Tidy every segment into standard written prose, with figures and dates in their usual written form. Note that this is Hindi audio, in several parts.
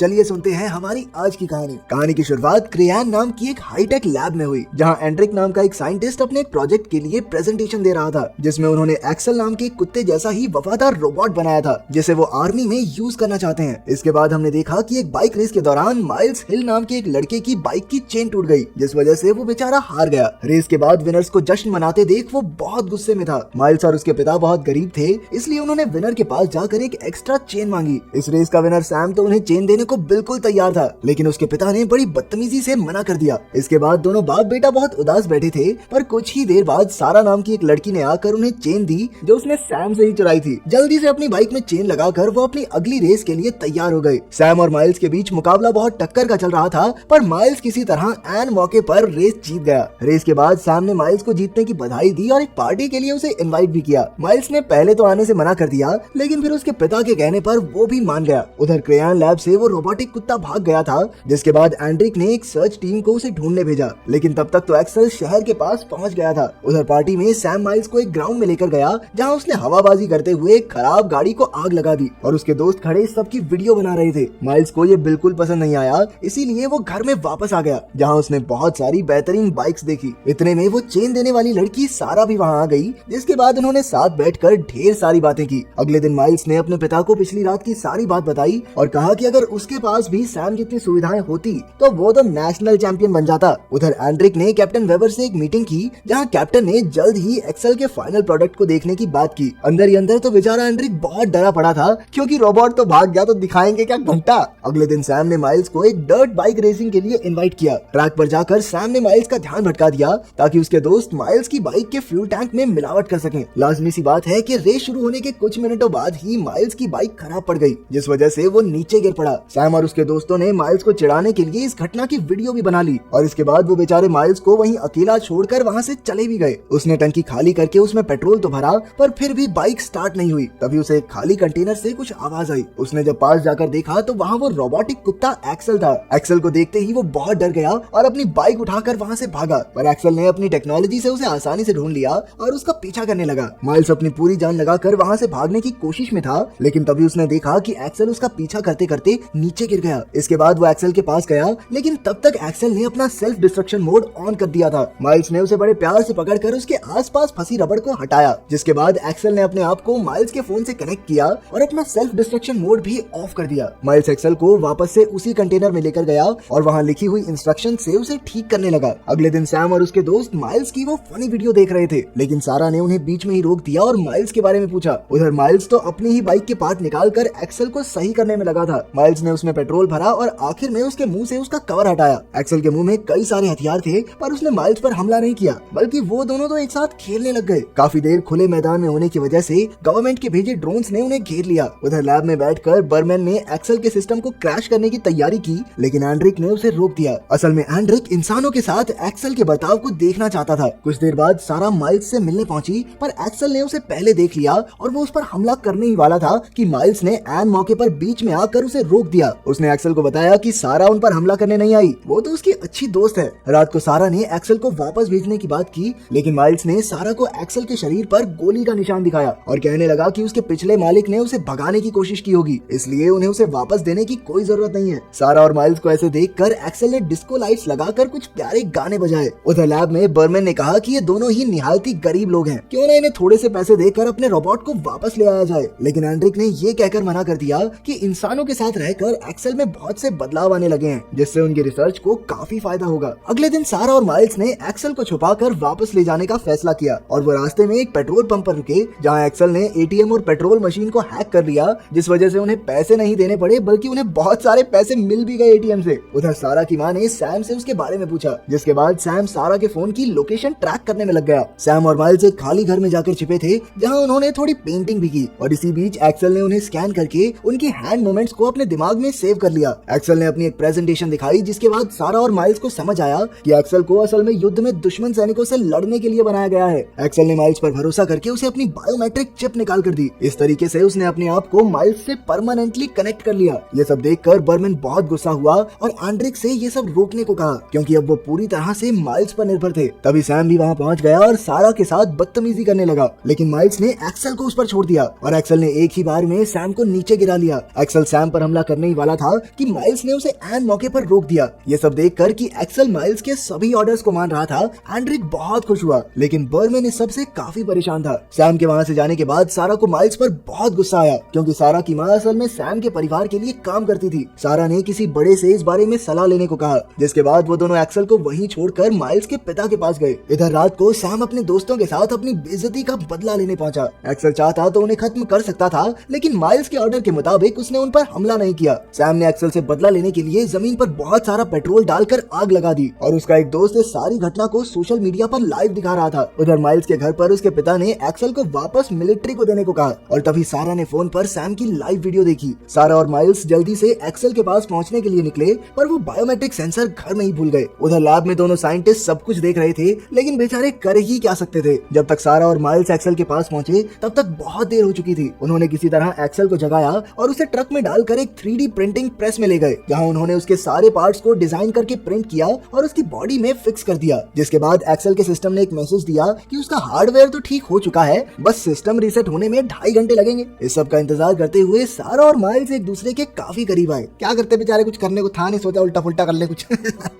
चलिए सुनते हैं हमारी आज की कहानी की शुरुआत क्रेयान नाम की एक हाईटेक लैब में हुई, जहां एंड्रिक नाम का एक साइंटिस्ट अपने एक प्रोजेक्ट के लिए प्रेजेंटेशन दे रहा था, जिसमें उन्होंने एक्सेल नाम के कुत्ते जैसा ही वफादार रोबोट बनाया था, जिसे वो आर्मी में यूज करना चाहते हैं। इसके बाद हमने देखा कि एक बाइक रेस के दौरान माइल्स हिल नाम के एक लड़के की बाइक की चेन टूट गई, जिस वजह से वो बेचारा हार गया। रेस के बाद विनर्स को जश्न मनाते देख वो बहुत गुस्से में था। माइल्स और उसके पिता बहुत गरीब थे, इसलिए उन्होंने विनर के पास जाकर एक एक्स्ट्रा चेन मांगी। इस रेस का विनर सैम तो उन्हें चेन देने को बिल्कुल तैयार था, लेकिन उसके पिता ने बड़ी बदतमीजी से मना कर दिया। इसके बाद दोनों बाप बेटा बहुत उदास बैठे थे, पर कुछ ही देर बाद सारा नाम की एक लड़की ने आकर उन्हें चेन दी, जो उसने सैम से ही चुराई थी। जल्दी से अपनी बाइक में चेन लगाकर वो अपनी अगली रेस के लिए तैयार हो गए। सैम और माइल्स के बीच मुकाबला बहुत टक्कर का चल रहा था, पर माइल्स किसी तरह एन मौके पर रेस जीत गया। रेस के बाद सैम ने माइल्स को जीतने की बधाई दी और एक पार्टी के लिए उसे इनवाइट भी किया। माइल्स ने पहले तो आने से मना कर दिया, लेकिन फिर उसके पिता के कहने पर वो भी मान गया। उधर क्रेयान लैब से वो रोबोटिक कुत्ता भाग गया था, जिसके बाद एंड्रिक ने एक सर्च टीम को उसे ढूंढने भेजा, लेकिन तब तक तो एक्सेल शहर के पास पहुंच गया था। उधर पार्टी में सैम माइल्स को एक ग्राउंड में लेकर गया, जहां उसने हवाबाजी करते हुए एक खराब गाड़ी को आग लगा दी और उसके दोस्त खड़े सबकी वीडियो बना रहे थे। माइल्स को ये बिल्कुल पसंद नहीं आया, इसीलिए वो घर में वापस आ गया, जहाँ उसने बहुत सारी बेहतरीन बाइक्स देखी। इतने में वो चेन देने वाली लड़की सारा भी वहाँ आ गई, जिसके बाद उन्होंने साथ बैठकर ढेर सारी बातें की। अगले दिन माइल्स ने अपने पिता को पिछली रात की सारी बात बताई और कहा कि अगर उसके पास भी सैम जितनी सुविधाएं होती तो वो तो नेशनल चैंपियन बन जाता। उधर एंड्रिक ने कैप्टन वेबर से एक मीटिंग की, जहां कैप्टन ने जल्द ही एक्सेल के फाइनल प्रोडक्ट को देखने की बात की। अंदर ही अंदर तो बेचारा एंड्रिक बहुत डरा पड़ा था, क्योंकि रोबोट तो भाग गया तो दिखाएंगे क्या घंटा। अगले दिन सैम ने माइल्स को एक डर्ट बाइक रेसिंग के लिए इनवाइट किया। ट्रैक पर जाकर सैम ने माइल्स का ध्यान भटका दिया, ताकि उसके दोस्त माइल्स की बाइक के फ्यूल टैंक में मिलावट कर सकें। लाजमी सी बात है कि रेस शुरू होने के कुछ मिनटों बाद ही माइल्स की बाइक खराब पड़ गई, जिस वजह से वो नीचे गिर पड़ा। सैम और उसके दोस्तों ने माइल्स को चिढ़ाने के लिए इस घटना की वीडियो भी बना ली और इसके बाद वो बेचारे माइल्स को वहीं अकेला छोड़कर वहां से चले भी गए। उसने टंकी खाली करके उसमें पेट्रोल तो भरा, पर फिर भी बाइक स्टार्ट नहीं हुई। तभी उसे एक खाली कंटेनर से कुछ आवाज आई। उसने जब पास जाकर देखा तो वहाँ वो रोबोटिक कुत्ता एक्सेल था। एक्सेल को देखते ही वो बहुत डर गया और अपनी बाइक उठाकर वहाँ से भागा, पर एक्सेल ने अपनी टेक्नोलॉजी से उसे आसानी से ढूंढ लिया और उसका पीछा करने लगा। माइल्स अपनी पूरी जान लगाकर वहाँ से भागने की कोशिश में था, लेकिन तभी उसने देखा कि एक्सेल उसका पीछा करते करते नीचे गिर गया। इसके बाद वो एक्सेल के पास गया, लेकिन तब तक एक्सेल ने अपना सेल्फ डिस्ट्रक्शन मोड ऑन कर दिया था। माइल्स ने उसे बड़े प्यार से पकड़कर उसके आसपास फंसी रबड़ को हटाया, जिसके बाद एक्सेल ने अपने आप को माइल्स के फोन से कनेक्ट किया और अपना सेल्फ डिस्ट्रक्शन मोड भी ऑफ कर दिया। माइल्स एक्सेल को वापस से उसी कंटेनर में लेकर गया और वहाँ लिखी हुई इंस्ट्रक्शन से उसे ठीक करने लगा। अगले दिन सैम और उसके दोस्त माइल्स की वो फनी वीडियो देख रहे थे, लेकिन सारा ने उन्हें बीच में ही रोक दिया और माइल्स के बारे में पूछा। उधर माइल्स तो अपनी ही बाइक के पार्ट निकाल कर एक्सेल को सही करने में लगा था। माइल्स ने उसमें पेट्रोल भरा और आखिर में उसके मुंह से उसका कवर हटाया। एक्सेल के मुंह में कई सारे हथियार थे, पर उसने माइल्स पर हमला नहीं किया, बल्कि वो दोनों तो एक साथ खेलने लग गए। काफी देर खुले मैदान में होने की वजह से गवर्नमेंट के भेजे ड्रोन्स ने उन्हें घेर लिया। उधर लैब में बैठकर बर्मैन ने एक्सेल के सिस्टम को क्रैश करने की तैयारी की, लेकिन एंड्रिक ने उसे रोक दिया। असल में एंड्रिक इंसानों के साथ एक्सेल के बर्ताव को देखना चाहता था। कुछ देर बाद सारा माइल्स से मिलने पहुंची, पर एक्सेल ने उसे पहले देख लिया और वो उस पर हमला करने ही वाला था कि माइल्स ने एन मौके पर बीच में आकर उसे रोक दिया। उसने एक्सेल को बताया कि सारा उन पर हमला करने नहीं आई, वो तो उसकी अच्छी दोस्त है। रात को सारा ने एक्सेल को वापस भेजने की बात की, लेकिन माइल्स ने सारा को एक्सेल के शरीर पर गोली का निशान दिखाया और कहने लगा कि उसके पिछले मालिक ने उसे भगाने की कोशिश की होगी, इसलिए उन्हें उसे वापस देने की कोई जरूरत नहीं है। सारा और माइल्स को ऐसे देखकर एक्सेल ने डिस्को लाइट्स लगाकर कुछ प्यारे गाने बजाए। उधर लैब में बर्मैन ने कहा कि ये दोनों ही निहायती गरीब लोग हैं, क्यों ना इन्हें थोड़े से पैसे देकर अपने रोबोट को वापस ले आया जाए। लेकिन एंड्रिक ने ये कहकर मना कर दिया कि इंसानों के साथ रहकर एक्सेल में बहुत से बदलाव आने लगे हैं, जिससे उनकी रिसर्च को काफी फायदा होगा। अगले दिन सारा और माइल्स ने एक्सेल को छुपाकर वापस ले जाने का फैसला किया और वो रास्ते में एक पेट्रोल पंप पर रुके, जहां एक्सेल ने एटीएम और पेट्रोल मशीन को हैक कर लिया, जिस वजह से उन्हें पैसे नहीं देने पड़े, बल्कि उन्हें बहुत सारे पैसे मिल भी गए एटीएम से। उधर सारा की मां ने सैम से उसके बारे में पूछा, जिसके बाद सैम सारा के फोन की लोकेशन ट्रैक करने में लग गया। सैम और माइल्स एक खाली घर में जाकर छिपे थे, जहां उन्होंने थोड़ी पेंटिंग भी की और इसी बीच एक्सेल ने उन्हें स्कैन करके उनकी हैंड मूवमेंट्स को अपने दिमाग में सेव कर लिया। एक्सेल ने अपनी एक प्रेजेंटेशन दिखाई, जिसके बाद सारा और माइल्स को समझ आया कि एक्सेल को असल में युद्ध में दुश्मन सैनिकों से लड़ने के लिए बनाया गया है। एक्सेल ने माइल्स पर भरोसा करके उसे अपनी बायोमेट्रिक चिप निकाल कर दी। इस तरीके से उसने अपने आप को माइल्स से परमानेंटली कनेक्ट कर लिया। ये सब देखकर बर्मैन बहुत गुस्सा हुआ और एंड्रिक से ये सब रोकने को कहा, क्योंकि अब वो पूरी तरह से माइल्स पर निर्भर थे। तभी सैम भी वहाँ पहुँच गया और सारा के साथ बदतमीजी करने लगा, लेकिन माइल्स ने एक्सेल को उस पर छोड़ दिया और एक्सेल ने एक ही बार में सैम को नीचे गिरा लिया। एक्सेल सैम पर हमला करने ही वाला था कि माइल्स ने उसे ऐन मौके पर रोक दिया। ये सब देखकर कि एक्सेल माइल्स के सभी ऑर्डर्स को मान रहा था, एंड्रिक बहुत खुश हुआ, लेकिन बर्गमैन इस सब से काफी परेशान था। सैम के वहाँ से जाने के बाद सारा को माइल्स पर बहुत गुस्सा आया, क्योंकि सारा की माँ असल में सैम के परिवार के लिए काम करती थी। सारा ने किसी बड़े से इस बारे में सलाह लेने को कहा, जिसके बाद वो दोनों एक्सेल को वहीं छोड़कर माइल्स के पिता के पास गए। इधर रात को सैम अपने दोस्तों के साथ अपनी बेइज्जती का बदला लेने पहुंचा। एक्सेल चाहता तो उन्हें खत्म कर सकता था, लेकिन माइल्स के ऑर्डर के मुताबिक उसने उन पर हमला नहीं किया। सैम ने एक्सेल से बदला लेने के लिए जमीन पर बहुत सारा पेट्रोल डालकर आग लगा दी और उसका एक दोस्त इस सारी घटना को सोशल मीडिया पर लाइव दिखा रहा था। उधर माइल्स के घर पर उसके पिता ने एक्सेल को वापस मिलिट्री को देने को कहा और तभी सारा ने फोन पर सैम की लाइव वीडियो देखी। सारा और माइल्स जल्दी से एक्सेल के पास पहुंचने के लिए निकले, पर वो बायोमेट्रिक सेंसर घर में ही भूल गए। उधर लैब में दोनों साइंटिस्ट सब कुछ देख रहे थे, लेकिन बेचारे कर ही क्या सकते थे। जब तक सारा और माइल्स एक्सेल के पास पहुंचे तब तक बहुत देर हो चुकी थी। उन्होंने किसी तरह एक्सेल को जगाया और उसे ट्रक में डालकर एक 3D प्रिंटिंग प्रेस में ले गए, जहां उन्होंने उसके सारे पार्ट्स को डिजाइन करके प्रिंट किया और उसकी बॉडी में फिक्स कर दिया। जिसके बाद एक्सेल के सिस्टम ने एक मैसेज दिया कि उसका हार्डवेयर तो ठीक हो चुका है, बस सिस्टम रीसेट होने में 2.5 घंटे लगेंगे। इस सब का इंतजार करते हुए सारा और माइल्स एक दूसरे के काफी करीब आए। क्या करते बेचारे, कुछ करने को था नहीं, सोचा उल्टा पुल्टा कर ले कुछ।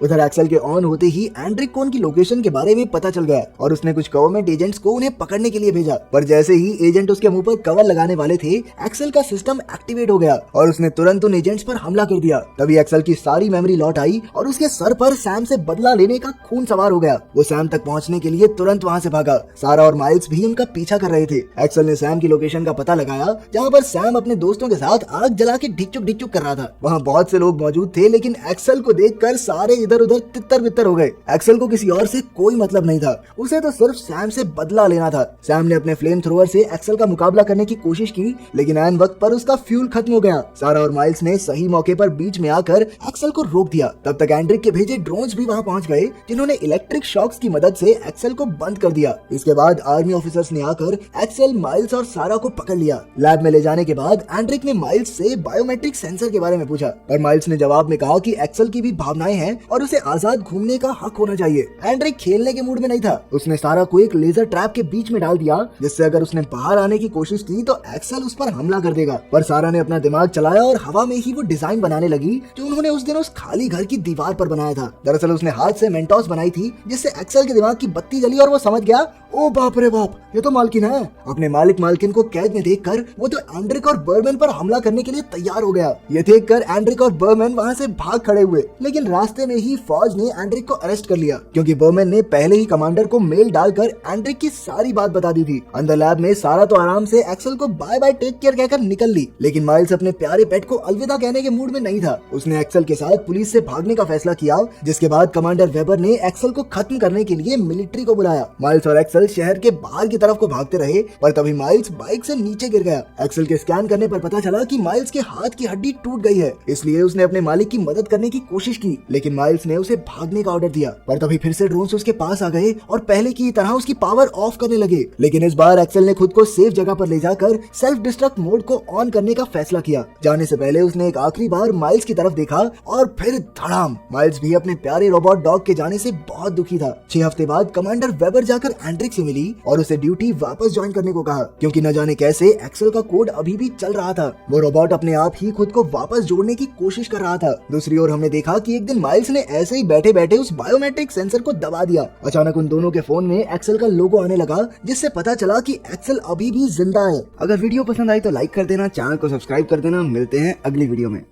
उधर एक्सेल के ऑन होते ही एंड्रिक को उनकी लोकेशन के बारे में पता चल गया और उसने कुछ गवर्नमेंट एजेंट्स को उन्हें पकड़ने के लिए भेजा। पर जैसे ही एजेंट उसके मुंह पर कवर लगाने वाले थे, एक्सेल का सिस्टम एक्टिवेट हो गया और उसने तुरंत उन एजेंट्स पर हमला कर दिया। तभी एक्सेल की सारी मेमोरी लौट आई और उसके सर पर सैम से बदला लेने का खून सवार हो गया। वो सैम तक पहुंचने के लिए तुरंत वहां से भागा। सारा और माइल्स भी उनका पीछा कर रहे थे। एक्सेल ने सैम की लोकेशन का पता लगाया, जहां पर सैम अपने दोस्तों के साथ आग जला के ढिक-चुक कर रहा था। वहां बहुत से लोग मौजूद थे, लेकिन एक्सेल को देखकर सारे इधर उधर तितर बितर हो गए। एक्सेल को किसी और से कोई मतलब नहीं था, उसे तो सिर्फ सैम से बदला लेना था। सैम ने अपने फ्लेम थ्रोअर से एक्सेल का मुकाबला करने की कोशिश की, लेकिन ऐन वक्त पर उसका फ्यूल खत्म हो गया। सारा और माइल्स ने सही मौके पर बीच में आकर एक्सेल को रोक दिया। तब तक एंड्रिक के भेजे ड्रोन्स भी वहां पहुंच गए, जिन्होंने इलेक्ट्रिक शॉक्स की मदद से एक्सेल को बंद कर दिया। इसके बाद आर्मी ऑफिसर्स ने आकर एक्सेल, माइल्स और सारा को पकड़ लिया। लैब में ले जाने के बाद एंड्रिक ने माइल्स से बायोमेट्रिक सेंसर के बारे में पूछा, पर माइल्स ने जवाब में कहा कि एक्सेल की भी भावनाएं हैं और उसे आजाद घूमने का हक होना चाहिए। एंड्रिक खेलने के मूड में नहीं था। उसने सारा को एक लेजर ट्रैप के बीच में डाल दिया, जिससे अगर उसने बाहर आने की कोशिश की तो एक्सेल उस पर हमला कर देगा। पर सारा ने अपना दिमाग चलाया और हवा में ही वो डिजाइन बनाने लगी जो उन्होंने उस दिन उस खाली घर की दीवार पर बनाया था। दरअसल उसने हाथ से मेंटोस बनाई थी, जिससे एक्सेल के दिमाग की बत्ती जली और वो समझ गया, ओ बाप रे बाप, ये तो मालकिन है। अपने मालिक मालकिन को कैद में देखकर वो तो एंड्रिक और बर्गमैन पर हमला करने के लिए तैयार हो गया। ये देखकर एंड्रिक और बर्गमैन वहाँ से भाग खड़े हुए, लेकिन रास्ते में ही फौज ने एंड्रिक को अरेस्ट कर लिया, क्योंकि बर्गमैन ने पहले ही कमांडर को मेल डालकर एंड्रिक की सारी बात बता दी थी। अंदर लैब में सारा तो आराम से एक्सेल को बाय बाय टेक केयर कहकर निकल ली, लेकिन माइल्स अपने प्यारे पेट को अलविदा कहने के मूड में नहीं था। उसने एक्सेल के साथ पुलिस से भागने का फैसला किया, जिसके बाद कमांडर वेबर ने एक्सेल को खत्म करने के लिए मिलिट्री को बुलाया। माइल्स और एक्सेल शहर के बाहर की तरफ को भागते रहे, पर तभी माइल्स बाइक से नीचे गिर गया। एक्सेल के स्कैन करने पर पता चला कि माइल्स के हाथ की हड्डी टूट गई है, इसलिए उसने अपने मालिक की मदद करने की कोशिश की, लेकिन माइल्स ने उसे भागने का ऑर्डर दिया। पर तभी फिर से ड्रोन्स उसके पास आ गए और पहले की तरह उसकी पावर ऑफ करने लगे, लेकिन इस बार एक्सेल ने खुद को सेफ जगह पर ले जाकर सेल्फ डिस्ट्रक्ट मोड को ऑन करने का फैसला किया। जाने से पहले उसने एक आखिरी बार माइल्स की तरफ देखा और फिर धड़ाम। माइल्स भी अपने प्यारे रोबोट डॉग के जाने से बहुत दुखी था। 6 हफ्ते बाद कमांडर वेबर जाकर एंड्रिक से मिली और उसे ड्यूटी वापस ज्वाइन करने को कहा, क्योंकि न जाने कैसे एक्सेल का कोड अभी भी चल रहा था। वो रोबोट अपने आप ही खुद को वापस जोड़ने की कोशिश कर रहा था। दूसरी ओर हमने देखा कि एक दिन माइल्स ने ऐसे ही बैठे बैठे उस बायोमेट्रिक सेंसर को दबा दिया। अचानक उन दोनों के फोन में एक्सेल का लोगो आने लगा, जिससे पता चला कि एक्सेल अभी भी जिंदा है। अगर वीडियो पसंद आई तो लाइक कर देना, चैनल को सब्सक्राइब कर देना। मिलते हैं अगली वीडियो में।